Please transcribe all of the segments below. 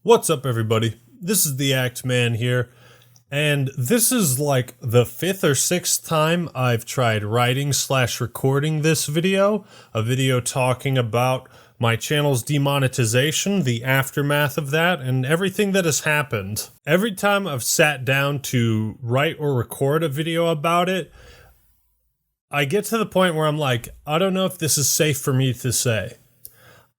What's up, everybody? This is the Act Man here, and this is like the 5th or 6th time I've tried writing/recording this video, a video talking about my channel's demonetization, the aftermath of that, and everything that has happened. Every time I've sat down to write or record a video about it, I get to the point where I'm like, I don't know if this is safe for me to say.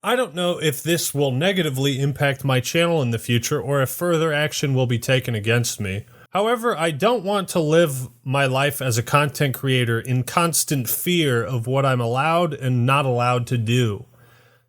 I don't know if this will negatively impact my channel in the future or if further action will be taken against me. However, I don't want to live my life as a content creator in constant fear of what I'm allowed and not allowed to do.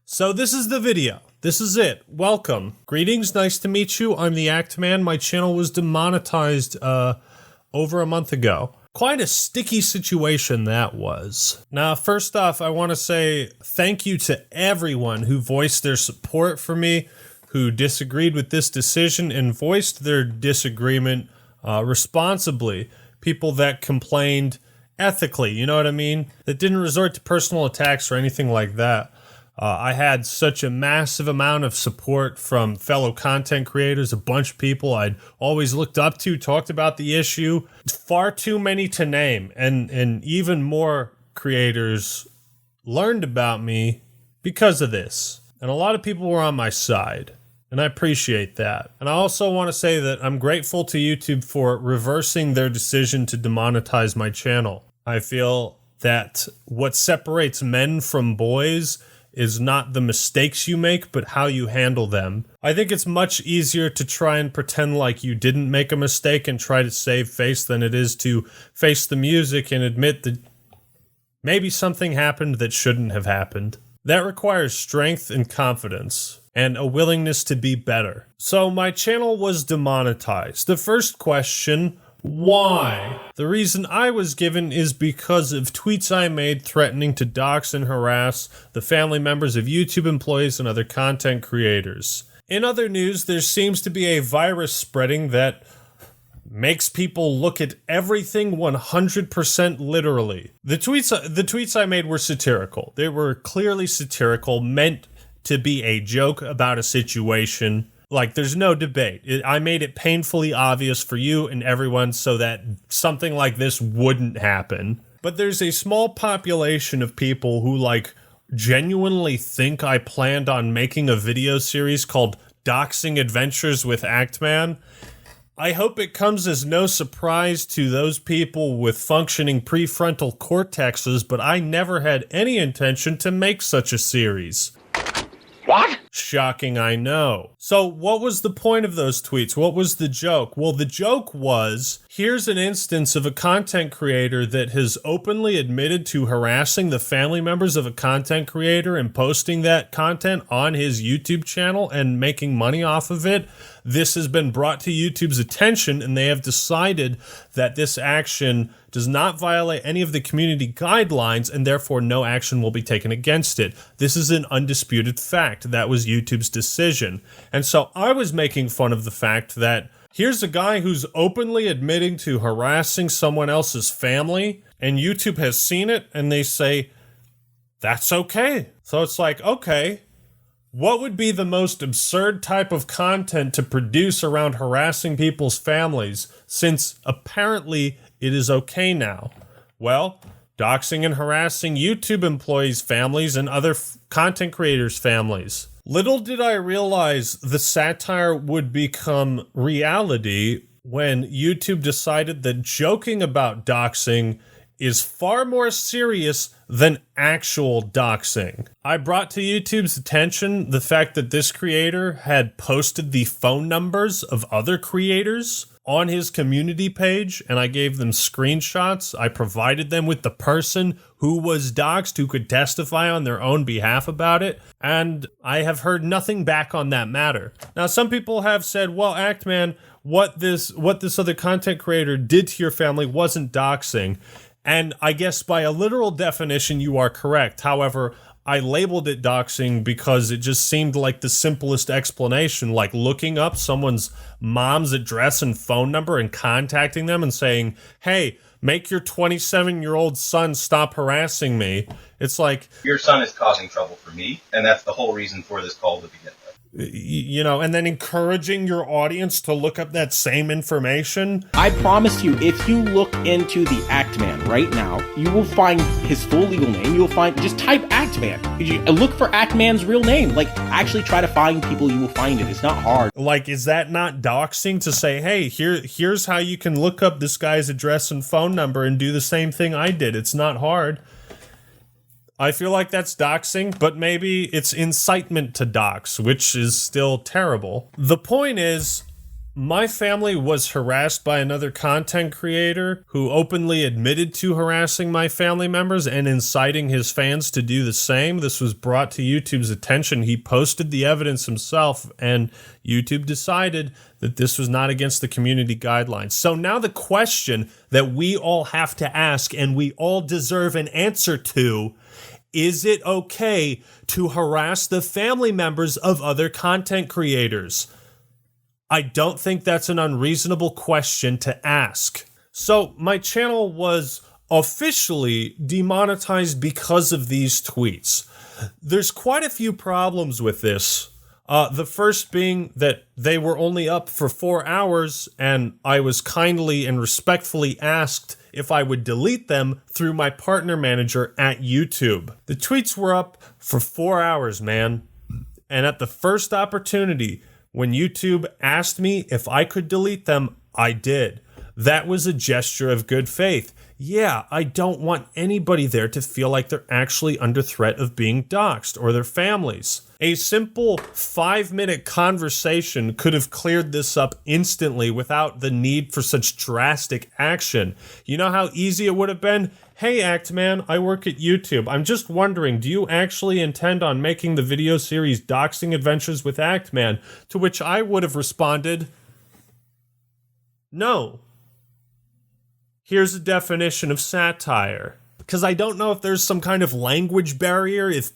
So this is the video. This is it. Welcome. Greetings. Nice to meet you. I'm the Act Man. My channel was demonetized over a month ago. Quite a sticky situation that was. Now, first off, I want to say thank you to everyone who voiced their support for me, who disagreed with this decision and voiced their disagreement responsibly. People that complained ethically, you know what I mean? That didn't resort to personal attacks or anything like that. I had such a massive amount of support from fellow content creators, a bunch of people I'd always looked up to, talked about the issue. Far too many to name, and even more creators learned about me because of this. And a lot of people were on my side, and I appreciate that. And I also want to say that I'm grateful to YouTube for reversing their decision to demonetize my channel. I feel that what separates men from boys is not the mistakes you make, but how you handle them. I think it's much easier to try and pretend like you didn't make a mistake and try to save face than it is to face the music and admit that maybe something happened that shouldn't have happened. That requires strength and confidence and a willingness to be better. So my channel was demonetized. The first question: why? The reason I was given is because of tweets I made threatening to dox and harass the family members of YouTube employees and other content creators. In other news, there seems to be a virus spreading that makes people look at everything 100% literally. The tweets I made were satirical. They were clearly satirical, meant to be a joke about a situation. Like, there's no debate. I made it painfully obvious for you and everyone so that something like this wouldn't happen. But there's a small population of people who, like, genuinely think I planned on making a video series called Doxing Adventures with Actman. I hope it comes as no surprise to those people with functioning prefrontal cortexes, but I never had any intention to make such a series. What? Shocking, I know. So what was the point of those tweets? What was the joke? Well, the joke was, here's an instance of a content creator that has openly admitted to harassing the family members of a content creator and posting that content on his YouTube channel and making money off of it. This has been brought to YouTube's attention, and they have decided that this action does not violate any of the community guidelines, and therefore no action will be taken against it. This is an undisputed fact. That was YouTube's decision. And so I was making fun of the fact that here's a guy who's openly admitting to harassing someone else's family, and YouTube has seen it, and they say, that's okay. So it's like, okay, what would be the most absurd type of content to produce around harassing people's families, since apparently it is okay now? Well, doxing and harassing YouTube employees' families and other content creators' families. Little did I realize the satire would become reality when YouTube decided that joking about doxing is far more serious than actual doxing. I brought to YouTube's attention the fact that this creator had posted the phone numbers of other creators on his community page, and I gave them screenshots. I provided them with the person who was doxed, who could testify on their own behalf about it, and I have heard nothing back on that matter. Now, some people have said, well, Actman, what this other content creator did to your family wasn't doxing. And I guess by a literal definition, you are correct. However, I labeled it doxing because it just seemed like the simplest explanation, like looking up someone's mom's address and phone number and contacting them and saying, hey, make your 27-year-old son stop harassing me. It's like, your son is causing trouble for me, and that's the whole reason for this call to begin with. you know, and then encouraging your audience to look up that same information. I promise you, if you look into the Actman right now, you will find his full legal name. You will find, just type Actman. Look for Actman's real name. Like, actually try to find people, you will find it. It's not hard. Like, is that not doxing to say, hey, here's how you can look up this guy's address and phone number and do the same thing I did? It's not hard. I feel like that's doxing, but maybe it's incitement to dox, which is still terrible. The point is, my family was harassed by another content creator who openly admitted to harassing my family members and inciting his fans to do the same. This was brought to YouTube's attention. He posted the evidence himself, and YouTube decided that this was not against the community guidelines. So now the question that we all have to ask, and we all deserve an answer to, is it okay to harass the family members of other content creators? I don't think that's an unreasonable question to ask. So my channel was officially demonetized because of these tweets. There's quite a few problems with this. The first being that they were only up for 4 hours, and I was kindly and respectfully asked if I would delete them through my partner manager at YouTube. The tweets were up for 4 hours, man. And at the first opportunity, when YouTube asked me if I could delete them, I did. That was a gesture of good faith. Yeah, I don't want anybody there to feel like they're actually under threat of being doxxed, or their families. A simple 5-minute conversation could have cleared this up instantly without the need for such drastic action. You know how easy it would have been? Hey, Actman, I work at YouTube. I'm just wondering, do you actually intend on making the video series Doxing Adventures with Actman? To which I would have responded, no. Here's a definition of satire. Because I don't know if there's some kind of language barrier, if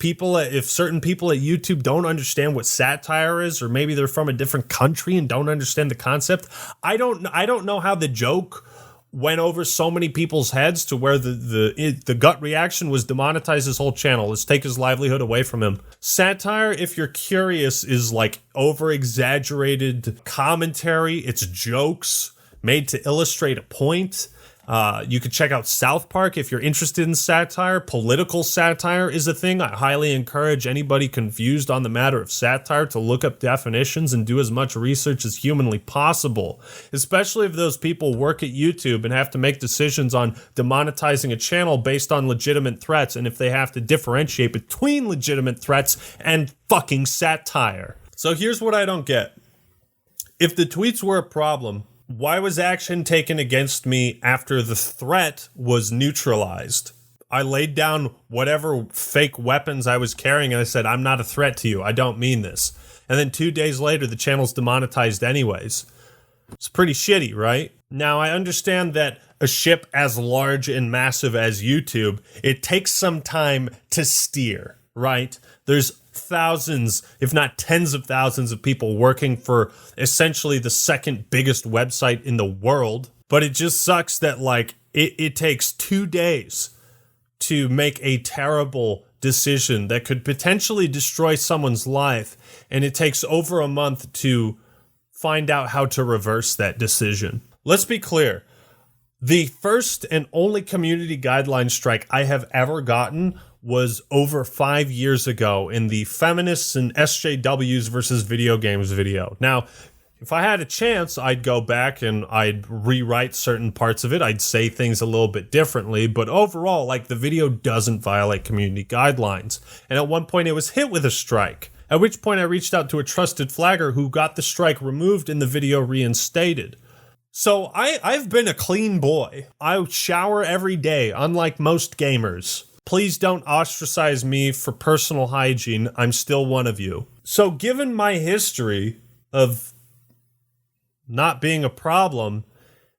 certain people at YouTube don't understand what satire is, or maybe they're from a different country and don't understand the concept. I don't know how the joke went over so many people's heads to where the gut reaction was demonetize his whole channel. Let's take his livelihood away from him. Satire, if you're curious, is like over-exaggerated commentary. It's jokes made to illustrate a point. You could check out South Park if you're interested in satire. Political satire is a thing. I highly encourage anybody confused on the matter of satire to look up definitions and do as much research as humanly possible, especially if those people work at YouTube and have to make decisions on demonetizing a channel based on legitimate threats, and if they have to differentiate between legitimate threats and fucking satire. So here's what I don't get. If the tweets were a problem, why was action taken against me after the threat was neutralized? I laid down whatever fake weapons I was carrying and I said, I'm not a threat to you. I don't mean this. And then 2 days later, the channel's demonetized anyways. It's pretty shitty, right? Now, I understand that a ship as large and massive as YouTube, it takes some time to steer, right? There's thousands, if not tens of thousands of people working for essentially the second biggest website in the world. But it just sucks that like it takes 2 days to make a terrible decision that could potentially destroy someone's life. And it takes over a month to find out how to reverse that decision. Let's be clear. The first and only community guideline strike I have ever gotten was over 5 years ago in the Feminists and SJWs versus Video Games video. Now, if I had a chance, I'd go back and I'd rewrite certain parts of it. I'd say things a little bit differently, but overall, like, the video doesn't violate community guidelines. And at one point, it was hit with a strike, at which point I reached out to a trusted flagger who got the strike removed and the video reinstated. So I've been a clean boy. I shower every day, unlike most gamers. Please don't ostracize me for personal hygiene. I'm still one of you. So given my history of not being a problem,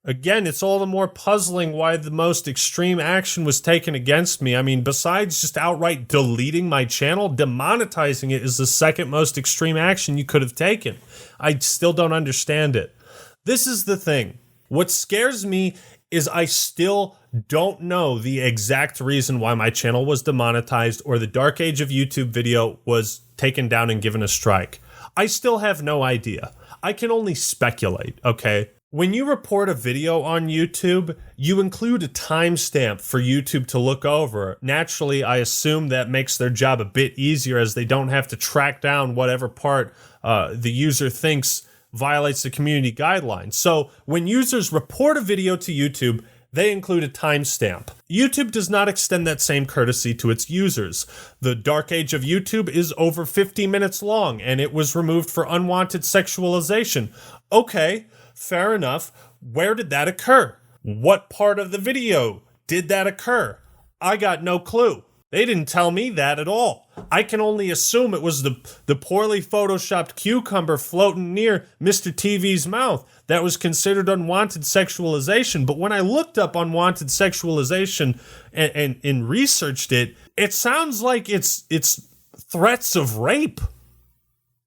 again, it's all the more puzzling why the most extreme action was taken against me. I mean, besides just outright deleting my channel, demonetizing it is the second most extreme action you could have taken. I still don't understand it. This is the thing. What scares me is I still don't know the exact reason why my channel was demonetized or the Dark Age of YouTube video was taken down and given a strike. I still have no idea. I can only speculate, okay? When you report a video on YouTube, you include a timestamp for YouTube to look over. Naturally, I assume that makes their job a bit easier as they don't have to track down whatever part the user thinks violates the community guidelines. So when users report a video to YouTube, they include a timestamp. YouTube does not extend that same courtesy to its users. The dark age of YouTube is over 50 minutes long, and it was removed for unwanted sexualization. Okay, fair enough. Where did that occur? What part of the video did that occur? I got no clue. They didn't tell me that at all. I can only assume it was the poorly photoshopped cucumber floating near Mr. TV's mouth that was considered unwanted sexualization. But when I looked up unwanted sexualization and researched it, it sounds like it's threats of rape.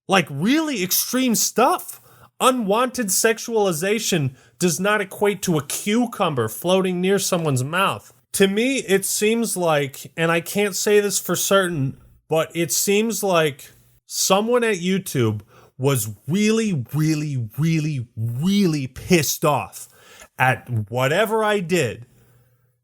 Like really extreme stuff. Unwanted sexualization does not equate to a cucumber floating near someone's mouth. To me, it seems like, and I can't say this for certain, but it seems like someone at YouTube was really, really, really, really pissed off at whatever I did.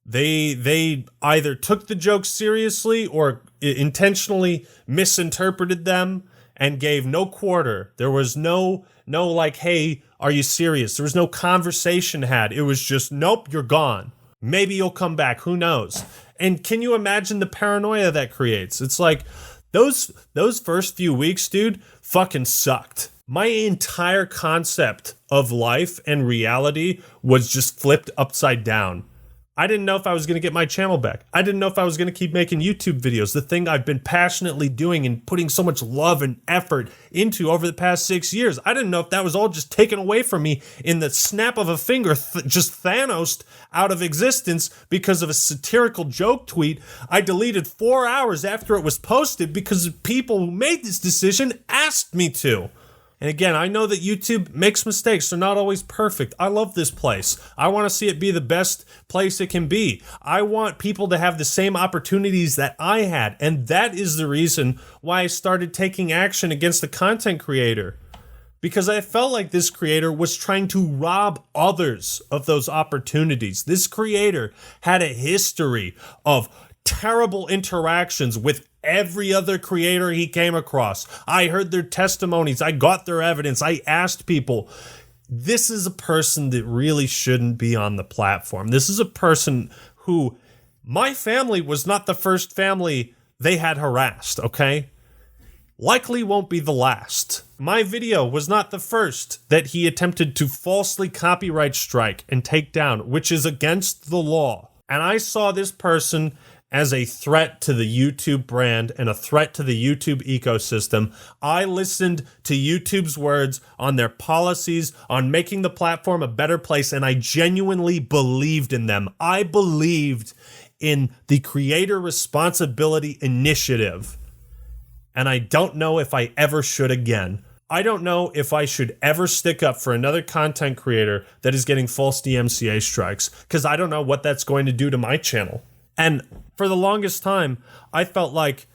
They either took the jokes seriously or intentionally misinterpreted them and gave no quarter. There was no like, hey, are you serious? There was no conversation had. It was just, nope, you're gone. Maybe you'll come back. Who knows? And can you imagine the paranoia that creates? It's like those first few weeks, dude, fucking sucked. My entire concept of life and reality was just flipped upside down. I didn't know if I was going to get my channel back. I didn't know if I was going to keep making YouTube videos, the thing I've been passionately doing and putting so much love and effort into over the past 6 years. I didn't know if that was all just taken away from me in the snap of a finger, just Thanos out of existence because of a satirical joke tweet I deleted 4 hours after it was posted because people who made this decision asked me to. And again, I know that YouTube makes mistakes. They're not always perfect. I love this place. I want to see it be the best place it can be. I want people to have the same opportunities that I had. And that is the reason why I started taking action against the content creator. Because I felt like this creator was trying to rob others of those opportunities. This creator had a history of terrible interactions with every other creator he came across. I heard their testimonies. I got their evidence. I asked people. This is a person that really shouldn't be on the platform. This is a person who, my family was not the first family they had harassed, okay? Likely won't be the last. My video was not the first that he attempted to falsely copyright strike and take down, which is against the law. And I saw this person as a threat to the YouTube brand and a threat to the YouTube ecosystem. I listened to YouTube's words on their policies, on making the platform a better place, and I genuinely believed in them. I believed in the Creator Responsibility Initiative, and I don't know if I ever should again. I don't know if I should ever stick up for another content creator that is getting false DMCA strikes, because I don't know what that's going to do to my channel. And for the longest time, I felt like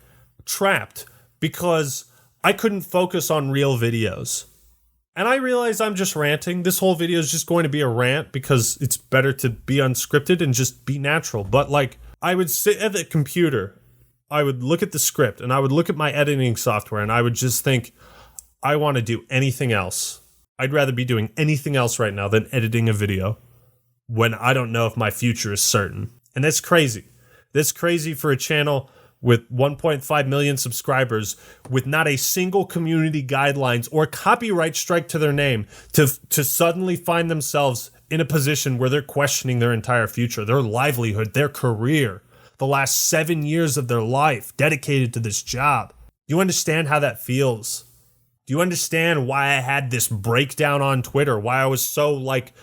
trapped because I couldn't focus on real videos. And I realized I'm just ranting. This whole video is just going to be a rant because it's better to be unscripted and just be natural. But like, I would sit at the computer, I would look at the script, and I would look at my editing software, and I would just think, I want to do anything else. I'd rather be doing anything else right now than editing a video when I don't know if my future is certain. And that's crazy. That's crazy for a channel with 1.5 million subscribers with not a single community guidelines or copyright strike to their name to suddenly find themselves in a position where they're questioning their entire future, their livelihood, their career, the last 7 years of their life dedicated to this job. Do you understand how that feels? Do you understand why I had this breakdown on Twitter? Why I was so like,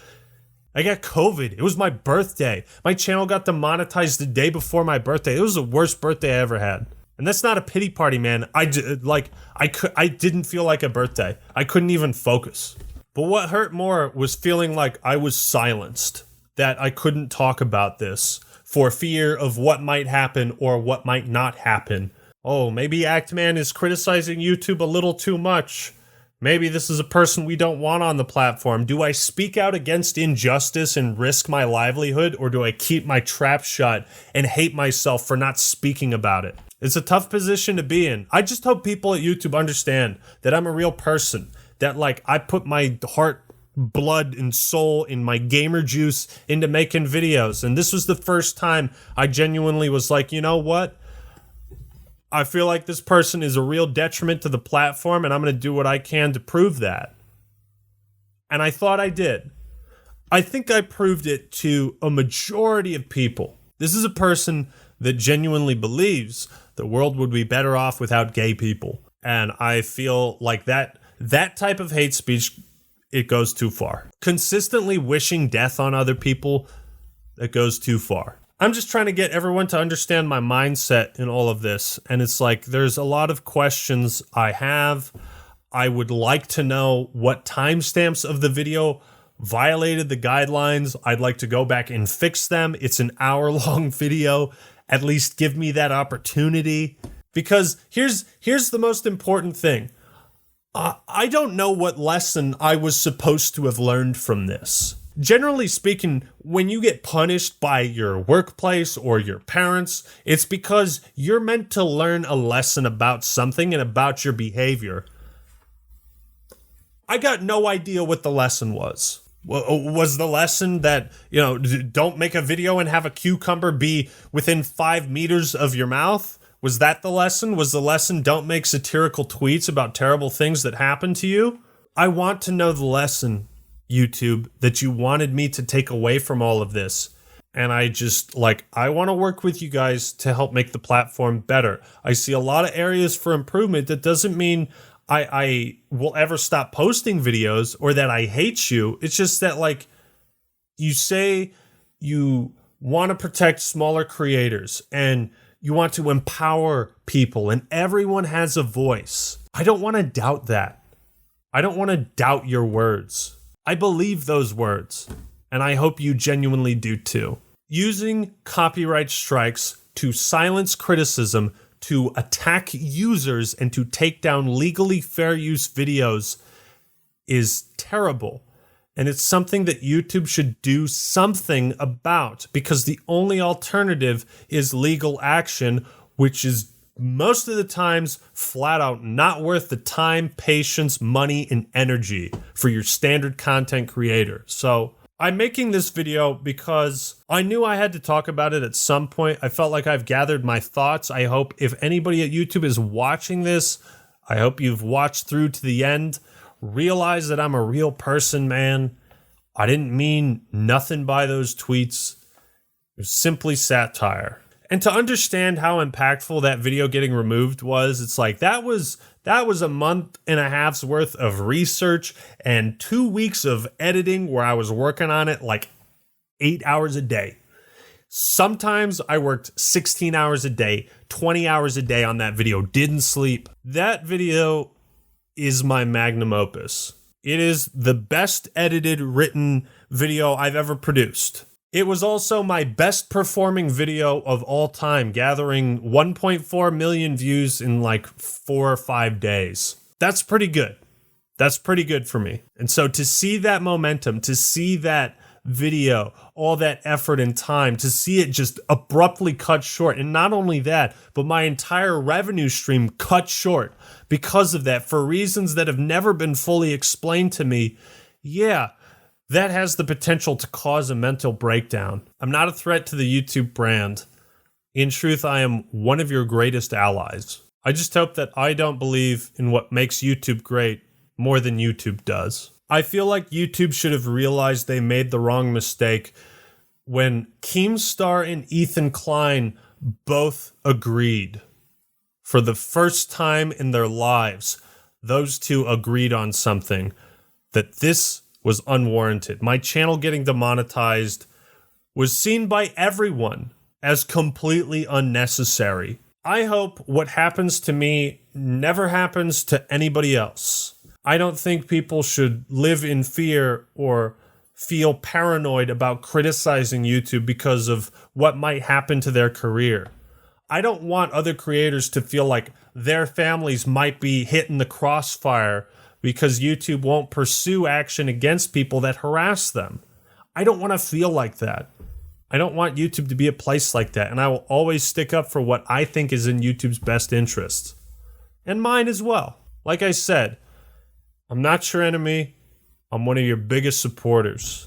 I got COVID. It was my birthday. My channel got demonetized the day before my birthday. It was the worst birthday I ever had. And that's not a pity party, man. I didn't feel like a birthday. I couldn't even focus. But what hurt more was feeling like I was silenced, that I couldn't talk about this for fear of what might happen or what might not happen. Oh, maybe Actman is criticizing YouTube a little too much. Maybe this is a person we don't want on the platform. Do I speak out against injustice and risk my livelihood, or do I keep my trap shut and hate myself for not speaking about it? It's a tough position to be in. I just hope people at YouTube understand that I'm a real person, that like I put my heart, blood, and soul in my gamer juice into making videos. And this was the first time I genuinely was like, you know what? I feel like this person is a real detriment to the platform, and I'm going to do what I can to prove that. And I thought I did. I think I proved it to a majority of people. This is a person that genuinely believes the world would be better off without gay people. And I feel like that type of hate speech, it goes too far. Consistently wishing death on other people, it goes too far. I'm just trying to get everyone to understand my mindset in all of this. And it's like, there's a lot of questions I have. I would like to know what timestamps of the video violated the guidelines. I'd like to go back and fix them. It's an hour-long video. At least give me that opportunity. Because here's the most important thing. I don't know what lesson I was supposed to have learned from this. Generally speaking, when you get punished by your workplace or your parents, it's because you're meant to learn a lesson about something and about your behavior. I got no idea what the lesson was. Was the lesson that, don't make a video and have a cucumber be within 5 meters of your mouth? Was that the lesson? Was the lesson don't make satirical tweets about terrible things that happen to you? I want to know the lesson, YouTube, that you wanted me to take away from all of this. And I just, I want to work with you guys to help make the platform better. I see a lot of areas for improvement. That doesn't mean I will ever stop posting videos or that I hate you. It's just that, you say you want to protect smaller creators and you want to empower people and everyone has a voice. I don't want to doubt that. I don't want to doubt your words. I believe those words, and I hope you genuinely do too. Using copyright strikes to silence criticism, to attack users, and to take down legally fair use videos is terrible. And it's something that YouTube should do something about, because the only alternative is legal action, which is most of the times flat out not worth the time, patience, money, and energy for your standard content creator. So I'm making this video because I knew I had to talk about it at some point. I felt like I've gathered my thoughts. I hope if anybody at YouTube is watching this, I hope you've watched through to the end. Realize that I'm a real person, man. I didn't mean nothing by those tweets. It was simply satire. And to understand how impactful that video getting removed was, it's like that was a month and a half's worth of research and 2 weeks of editing where I was working on it 8 hours a day. Sometimes I worked 16 hours a day, 20 hours a day on that video, didn't sleep. That video is my magnum opus. It is the best edited, written video I've ever produced. It was also my best performing video of all time, gathering 1.4 million views in 4 or 5 days. That's pretty good. That's pretty good for me. And so to see that momentum, to see that video, all that effort and time, to see it just abruptly cut short, and not only that, but my entire revenue stream cut short because of that, for reasons that have never been fully explained to me, yeah, that has the potential to cause a mental breakdown. I'm not a threat to the YouTube brand. In truth, I am one of your greatest allies. I just hope that I don't believe in what makes YouTube great more than YouTube does. I feel like YouTube should have realized they made the wrong mistake when Keemstar and Ethan Klein both agreed. For the first time in their lives, those two agreed on something, that this was unwarranted. My channel getting demonetized was seen by everyone as completely unnecessary. I hope what happens to me never happens to anybody else. I don't think people should live in fear or feel paranoid about criticizing YouTube because of what might happen to their career. I don't want other creators to feel like their families might be hit in the crossfire because YouTube won't pursue action against people that harass them. I don't want to feel like that. I don't want YouTube to be a place like that, and I will always stick up for what I think is in YouTube's best interest. And mine as well. Like I said, I'm not your enemy. I'm one of your biggest supporters.